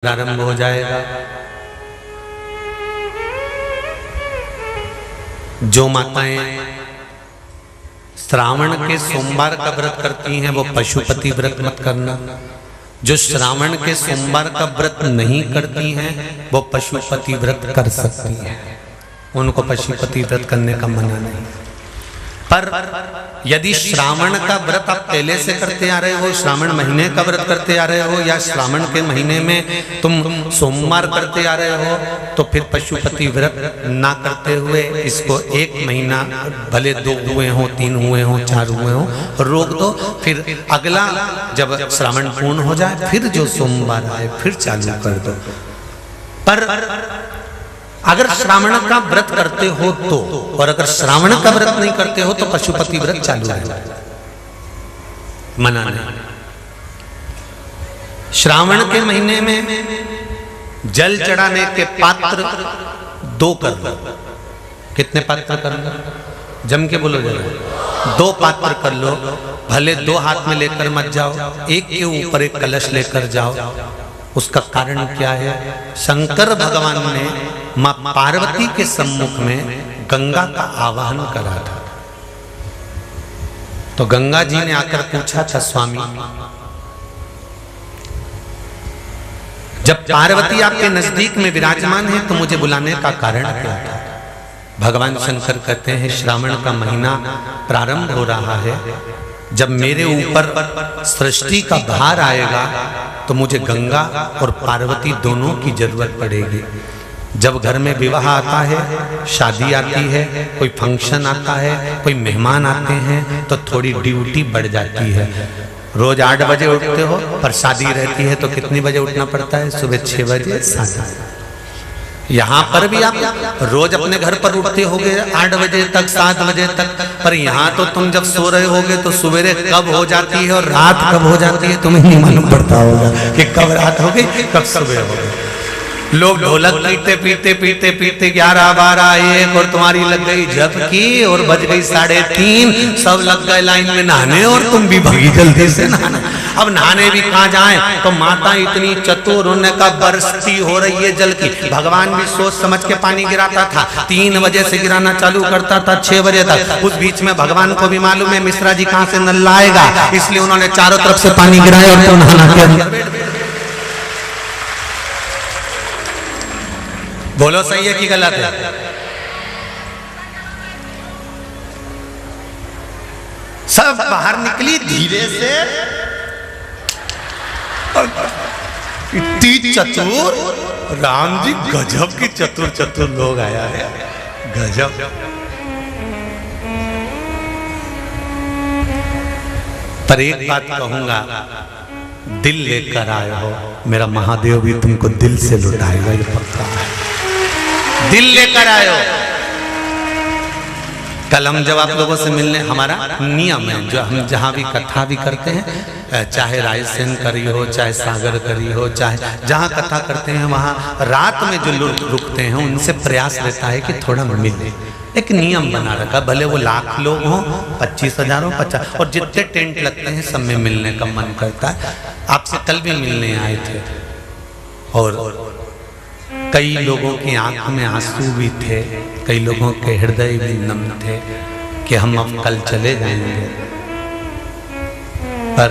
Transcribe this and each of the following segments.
प्रारंभ हो जाएगा। जो माताएं श्रावण के सोमवार का व्रत करती हैं वो पशुपति व्रत मत करना। जो श्रावण के सोमवार का व्रत नहीं करती हैं वो पशुपति व्रत कर सकती हैं, उनको पशुपति व्रत करने का मना नहीं। पर यदि श्रावण का व्रत आप पहले से करते आ रहे हो, श्रावण महीने का व्रत करते आ रहे हो, या श्रावण के महीने में तुम सोमवार करते आ रहे हो, तो फिर पशुपति व्रत ना करते हुए इसको एक महीना, भले 2 हुए हो, 3 हुए हो, 4 हुए हो, रोक दो। फिर अगला जब श्रावण पूर्ण हो जाए फिर जो सोमवार आए फिर चालू कर दो। पर अगर श्रावण का व्रत करते हो तो, और अगर श्रावण का व्रत नहीं करते हो तो पशुपति व्रत चालू है, मना नहीं। श्रावण के महीने में जल चढ़ाने के पात्र 2 कर लो। कितने पात्र कर लो? जम के बोलो जरा। 2 पात्र कर लो, भले 2 हाथ में लेकर मत जाओ, एक के ऊपर एक कलश लेकर जाओ। उसका कारण क्या है? शंकर भगवान ने मां पार्वती के सम्मुख में गंगा का आवाहन करा था। तो गंगा जी ने आकर पूछा था, स्वामी जब पार्वती आपके नजदीक में विराजमान है तो मुझे बुलाने का कारण क्या था? भगवान शंकर कहते हैं, श्रावण का महीना प्रारंभ हो रहा है, जब मेरे ऊपर सृष्टि का भार आएगा तो मुझे गंगा और पार्वती दोनों की जरूरत पड़ेगी। जब घर में विवाह आता है, शादी आती है, कोई फंक्शन आता है, कोई मेहमान आते हैं, तो थोड़ी ड्यूटी बढ़ जाती है। रोज 8 बजे उठते हो, पर शादी रहती है तो कितनी बजे उठना पड़ता है? सुबह 6 बजे 7 बजे। यहाँ पर भी आप रोज अपने घर पर उठते होगे 8 बजे तक, 7 बजे तक, पर यहाँ तो तुम जब सो रहे होगे तो सवेरे कब हो जाती है और रात कब हो जाती है तुम्हें नहीं मालूम पड़ता होगा कि कब रात हो गई कब सुबह हो गई। लोग ढोलक पीते पीते पीते पीते 11, 12, 1 और तुम्हारी लग गई जप की और बज गई 3:30, सब लग गए लाइन में नहाने और तुम भी भागी जल्दी से नहाने। अब नहाने भी कहाँ जाएं? तो माता इतनी चतुर, उन्होंने कहा बरसती हो रही है जल की। भगवान भी सोच समझ के पानी गिराता था, 3 बजे से गिराना चालू करता था 6 बजे तक। उस बीच में भगवान को भी मालूम है मिश्रा जी कहाँ से नल लाएगा, इसलिए उन्होंने चारों तरफ से पानी गिराया और तो नहाना के अंदर। बोलो सही है कि गलत है? सब बाहर निकली धीरे से, इतनी चतुर, राम जी गजब की चतुर लोग आया है, गजब। पर एक बात कहूंगा, दिल लेकर आए हो, मेरा महादेव भी तुमको दिल से लुटाएगा, ये पक्का है। दिल लेकर आयो। कल हम जब आप लोगों से मिलने, हमारा नियम है, जो हम जहाँ भी कथा भी करते हैं, चाहे रायसेन करी हो, चाहे सागर करी हो, चाहे जहाँ कथा करते हैं वहाँ रात में जो लोग रुकते हैं उनसे प्रयास रहता है कि थोड़ा मिले। एक नियम बना रखा, भले वो 1,00,000 लोग हों, 25,000 हो, 50, और जितने टेंट लगते हैं सब में मिलने का मन करता है। आपसे कल भी मिलने आए थे और कई लोगों की आंख में आंसू भी थे, कई लोगों के हृदय भी नम थे कि हम अब कल चले जाएंगे। पर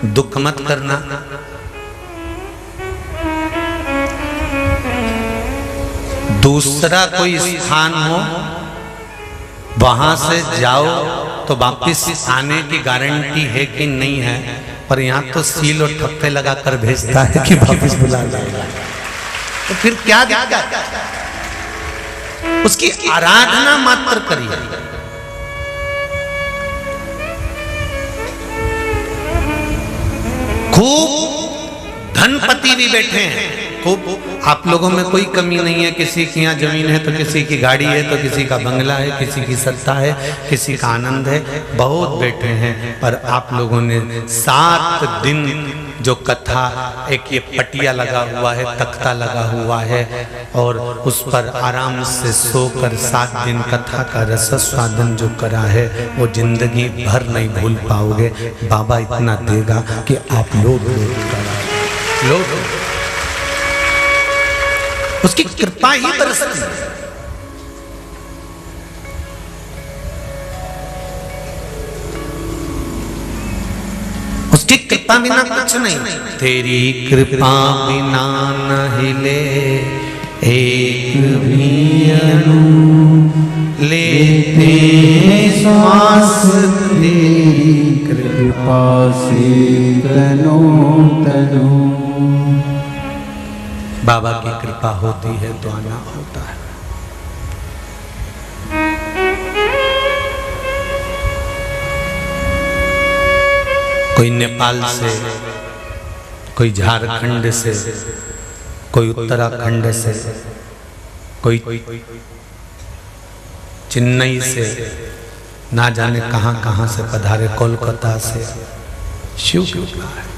दुख मत करना, दूसरा कोई स्थान हो वहां से जाओ तो वापिस आने की गारंटी है कि नहीं है, पर यहाँ तो सील और ठप्पे लगाकर भेजता है कि वापिस बुला लाएगा। तो फिर क्या दिक्कत? उसकी आराधना मात्र करिए। खूब धनपति भी बैठे हैं, खूब, आप लोगों में कोई कमी नहीं है। किसी की यहाँ जमीन है तो किसी की गाड़ी है, तो किसी का बंगला है, किसी की सत्ता है, किसी का आनंद है, बहुत बैठे हैं। पर आप लोगों ने 7 दिन जो कथा, एक ये पटिया लगा हुआ है, तख्ता लगा हुआ है, और उस पर आराम से सोकर 7 दिन कथा का रस स्वादन जो करा है वो जिंदगी भर नहीं भूल पाओगे। बाबा इतना देगा कि आप लोग उसकी कृपा ही बरसती है। उसकी कृपा बिना कुछ नहीं। तेरी कृपा बिना न हिले एक भी अणु, लेते श्वास तेरी कृपा से तनो तनो। बाबा की कृपा होती है तो आना होता है। कोई नेपाल से, कोई झारखंड से, कोई उत्तराखंड से, कोई चेन्नई से, ना जाने कहां कहां से पधारे, कोलकाता से। शिव कृपा है।